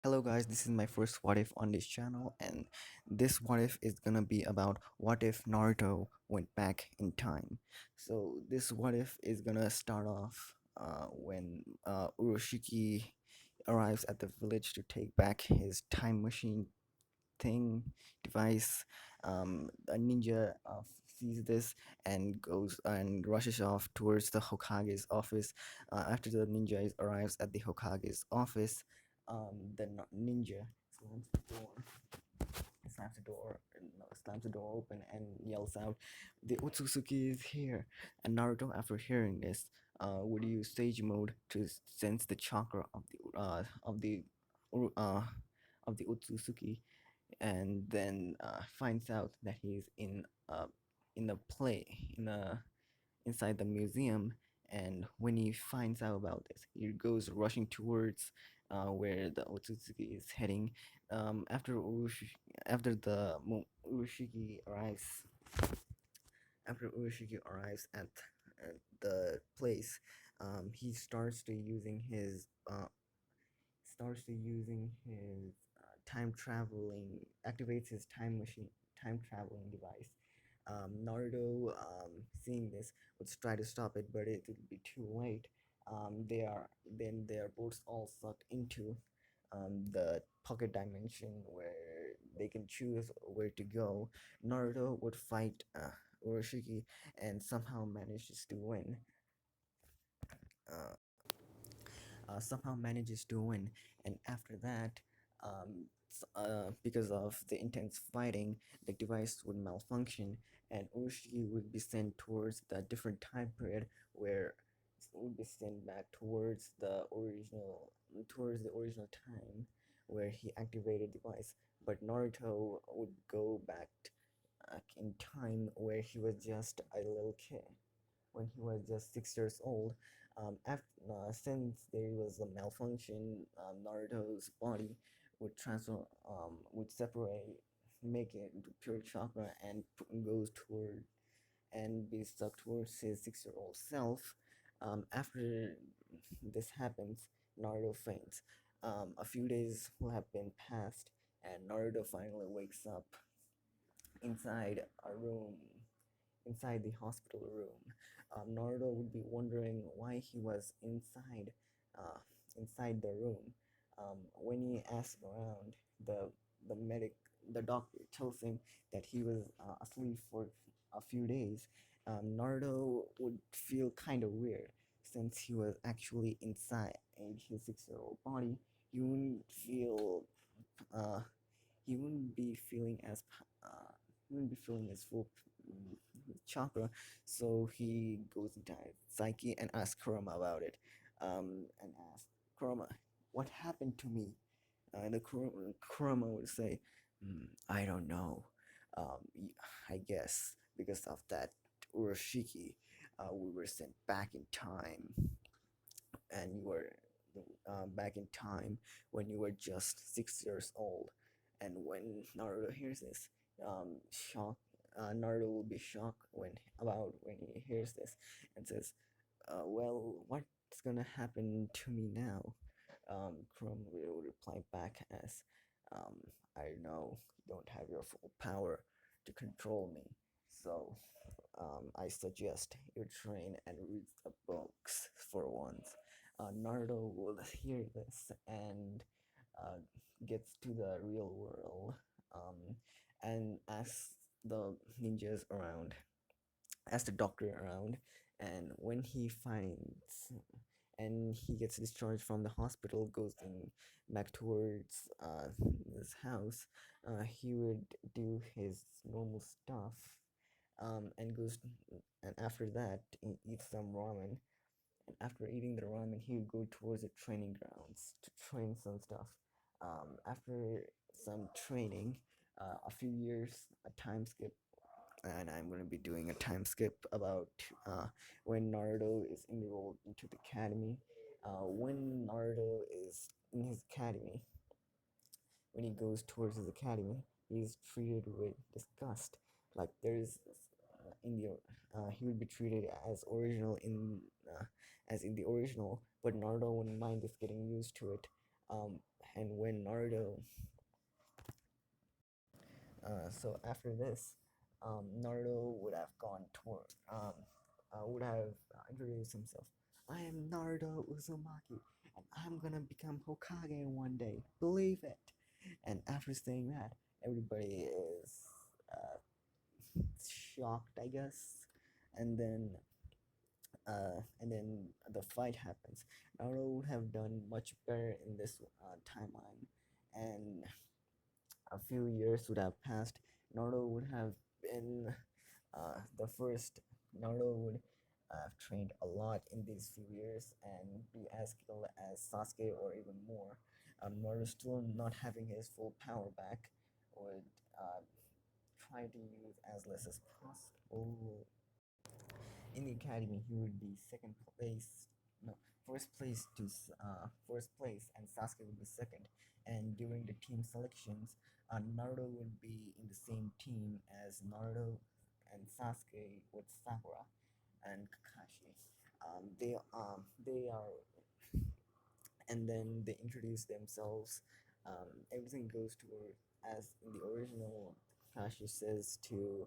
Hello guys, this is my first what if on this channel, and this what if is gonna be about what if Naruto went back in time. So this what if is gonna start off when Uroshiki arrives at the village to take back his time machine thing device. A ninja sees this and goes and rushes off towards the Hokage's office. After the ninja arrives at the Hokage's office, ninja slams the door, slams the door open and yells out, "The Otsutsuki is here!" And Naruto, after hearing this, would use Sage Mode to sense the chakra Uru- uh, of the Otsutsuki, and then finds out that he's in a play in a inside the museum. And when he finds out about this, he goes rushing towards where the Otsutsuki is heading. After Urushiki arrives, after Urushiki arrives at the place, he starts to using his time traveling, activates his time traveling device. Naruto, seeing this, would try to stop it, but it would be too late. They are both all sucked into the pocket dimension where they can choose where to go. Naruto would fight Oroshiki and somehow manages to win. Uh, Somehow manages to win, and after that, because of the intense fighting, the device would malfunction, and Urushiki would be sent towards the different time period where would be sent back towards the original time where he activated the device. But Naruto would go back in time where he was just a little kid, when he was just 6 years old. Since there was a malfunction, Naruto's body would separate, make it into pure chakra, and goes toward and be stuck towards his 6-year-old self. After this happens, Naruto faints. A few days will have been passed, and Naruto finally wakes up inside a room inside the hospital room. Naruto would be wondering why he was uh, inside the room. When he asks around, the medic, the doctor tells him that he was asleep for a few days. Naruto would feel kind of weird since he was actually inside his 6-year-old body. He wouldn't feel uh, he wouldn't be feeling as uh, he wouldn't be feeling his full chakra. So he goes into his psyche and asks Kurama about it, and asks Kurama, "What happened to me?" And the Kurama would say, "I don't know. I guess because of that Urashiki, we were sent back in time, and you were back in time when you were just 6 years old." And when Naruto hears this, shock, Naruto will be shocked when he hears this, and says, "Well, what's gonna happen to me now?" Chrome will reply back as, um, "I know you don't have your full power to control me, so I suggest you train and read the books for once." Naruto will hear this and uh, gets to the real world, and asks the ninjas around, asks the doctor around, and when he finds and he gets discharged from the hospital, goes back towards his house. He would do his normal stuff, and after that eat some ramen. And after eating the ramen, he would go towards the training grounds to train some stuff. After some training, a few years, a time skip, and I'm going to be doing a time skip about uh, when Naruto is enrolled into the academy. When Naruto is in his academy, when he goes towards his academy, he's treated with disgust. Like there's in the he would be treated as in the original, but Naruto wouldn't mind just getting used to it. Um, And when Naruto, so after this, Naruto would have gone toward, would have introduced himself. I am Naruto Uzumaki, and I'm gonna become Hokage one day. Believe it. And after saying that, everybody is uh, shocked, I guess. And then, the fight happens. Naruto would have done much better in this timeline, and a few years would have passed. Naruto would have been the first. Naruto would have trained a lot in these few years and be as skilled as Sasuke or even more. Naruto still not having his full power back would try to use as less as possible. In the academy, he would be second place, no, first place, and Sasuke would be second. And during the team selections, Naruto would be in the same team as Naruto and Sasuke with Sakura and Kakashi. They are, and then they introduce themselves. Everything goes toward as in the original. Kakashi says to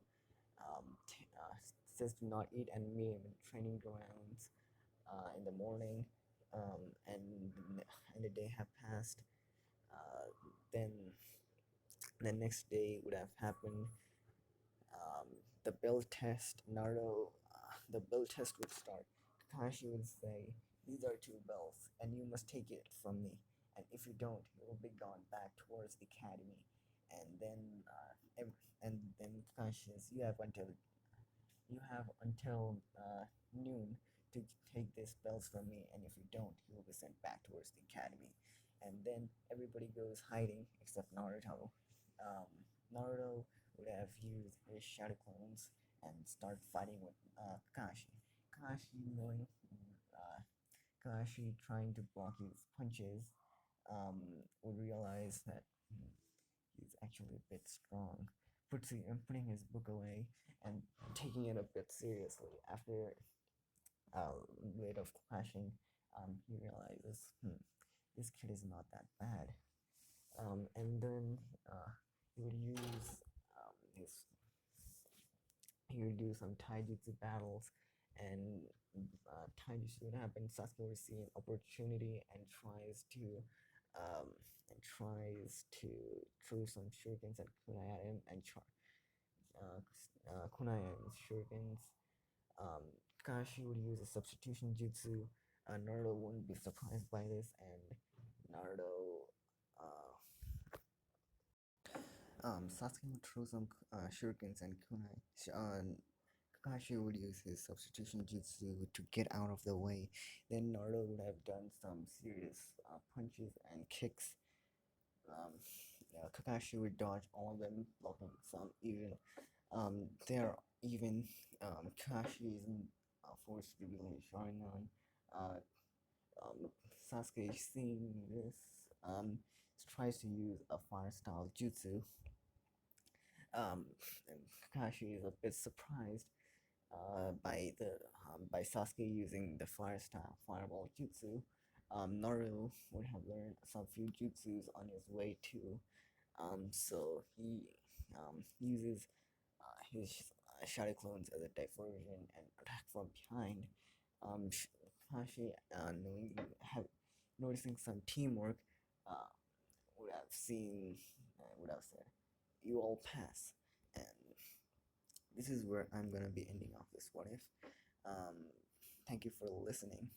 not eat and meet him in training grounds in the morning, and the day have passed. Then the next day would have happened. Um, the build test. The build test would start. Kakashi would say, "These are two bells, and you must take it from me. And if you don't, you will be gone back towards the academy." And then, Kakashi says, "You have until noon to take these bells from me, and if you don't, you will be sent back towards the academy." And then everybody goes hiding except Naruto. Um, Naruto would have used his shadow clones and start fighting with Kakashi. Kakashi knowing, uh, Kakashi trying to block his punches, would realize that he's actually a bit strong. Putting his book away and taking it a bit seriously after a bit of clashing, he realizes, this kid is not that bad. And then he would use his he would do some taijutsu battles, and taijutsu would happen. Sasuke would see an opportunity and um, tries to throw some shurikens and kunai at him and uh, kunai and shurikens. Um, Kakashi would use a substitution jutsu. Naruto wouldn't be surprised by this, and Naruto uh, Sasuke would throw some shurikens and kunai. Kakashi would use his substitution jutsu to get out of the way. Then Naruto would have done some serious punches and kicks. Um, Kakashi would dodge all of them, blocking some even. There even Kakashi is forced to reveal his Sharingan. Uh, Sasuke, seeing this, tries to use a fire style jutsu. And Kakashi is a bit surprised by Sasuke using the fire style fireball jutsu. Naruto would have learned some few jutsus on his way too. So he uses his shadow clones as a diversion and attack from behind. Kakashi, noticing some teamwork, uh, would have said, "You all pass." And this is where I'm gonna be ending off this what if. Um, Thank you for listening.